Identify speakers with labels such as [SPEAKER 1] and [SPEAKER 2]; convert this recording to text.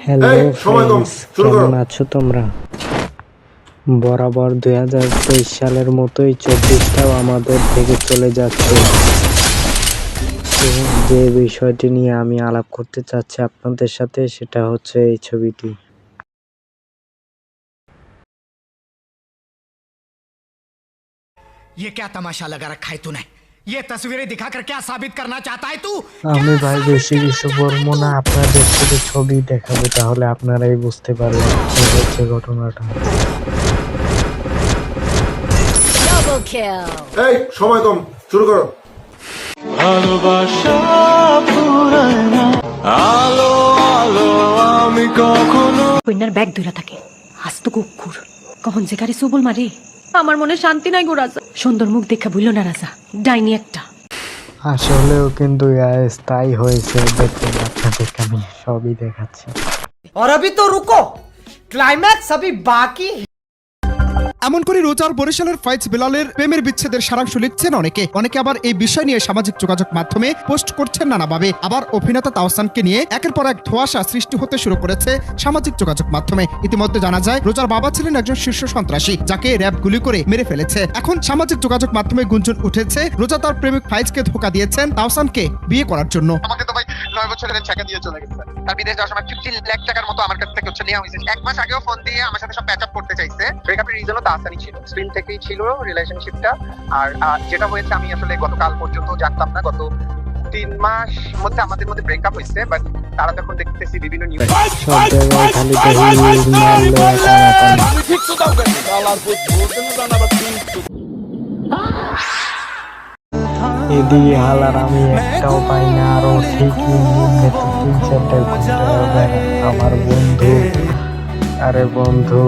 [SPEAKER 1] Hello friends, কেমন আছো তোমরা? বরাবর 2023 সালের মতোই 24টাও আমাদের থেকে চলে যাচ্ছে। তো যে বিষয়টি নিয়ে আমি আলাপ করতে চাচ্ছি আপনাদের সাথে, সেটা হচ্ছে এই ছবিটি।
[SPEAKER 2] ये क्या तमाशा लगा रखा है तूने? ये तस्वीरें दिखाकर क्या साबित करना चाहता है तू?
[SPEAKER 1] আমি ভাই বেশি কিছু বলবো না, আপনাদের শুধু ছবি দেখাবো, তাহলে আপনারাই বুঝতে পারবেন কি হচ্ছে ঘটনাটা।
[SPEAKER 3] Double kill.
[SPEAKER 4] এই সময় কম, শুরু করো।
[SPEAKER 5] ভালোবাসা ফুরায় না, আলো আলো আমি কখনো
[SPEAKER 6] কন্যার ব্যাগ ধরে থাকে, হাসত কুকুর কখন যে গাড়ি সবল মারে। আমার মনে শান্তি নাই গো রাজা, সুন্দর মুখ দেখা বললো না রাজা, ডাইনি একটা।
[SPEAKER 1] আসলেও কিন্তু স্থায়ী হয়েছে, দেখুন আপনাদেরকে আমি সবই দেখাচ্ছি।
[SPEAKER 7] और अभी तो रुको, क्लाइमैक्स अभी बाकी है।
[SPEAKER 8] এমন করে রোজার বরিশালের ফাইজ বিলালের প্রেমের বিচ্ছেদের সারাংশ লিখছেন অনেকে আবার এই বিষয় নিয়ে সামাজিক যোগাযোগ মাধ্যমে পোস্ট করছেন নানাভাবে। আবার অভিনেতা তাওসানকে নিয়ে একের পর এক ধোঁয়াশা সৃষ্টি হতে শুরু করেছে সামাজিক যোগাযোগ মাধ্যমে। ইতিমধ্যে জানা যায় রোজার বাবা ছিলেন একজন শীর্ষ সন্ত্রাসী, যাকে র্যাব গুলি করে মেরে ফেলেছে। এখন সামাজিক যোগাযোগ মাধ্যমে গুঞ্জন উঠেছে রোজা তার প্রেমিক ফাইজকে ধোঁকা দিয়েছেন তাওসানকে বিয়ে করার জন্য।
[SPEAKER 9] আমাকে তো ভাই 9 বছরের ছেঁকা দিয়ে চলে গেছে। তার বিদেশ যাওয়ার সময় 50 লাখ টাকার মতো আমার কাছ থেকে নেওয়া হয়েছে। এক মাস আগেও ফোন দিয়ে আমার সাথে সব প্যাচ আপ করতে চাইছে। ব্রেকআপের রিজনও তাসানি ছিল, স্ক্রিন থেকেই ছিল রিলেশনশিপটা। আর যেটা হয়েছে আমি আসলে গতকাল পর্যন্ত জানতাম না। গত 3 মাস মধ্যে আমাদের মধ্যে ব্রেকআপ হয়েছে, বাট তারা তখন দেখতেছি বিভিন্ন নিউজ।
[SPEAKER 1] সব জায়গায় খালি দহিল মারলো এদিকে হালার আমি একটাও পাই না, আরো ঠিকই নিম্নে তো 3-4টা ঘুরতে হবে। আমার বন্ধু, আরে বন্ধু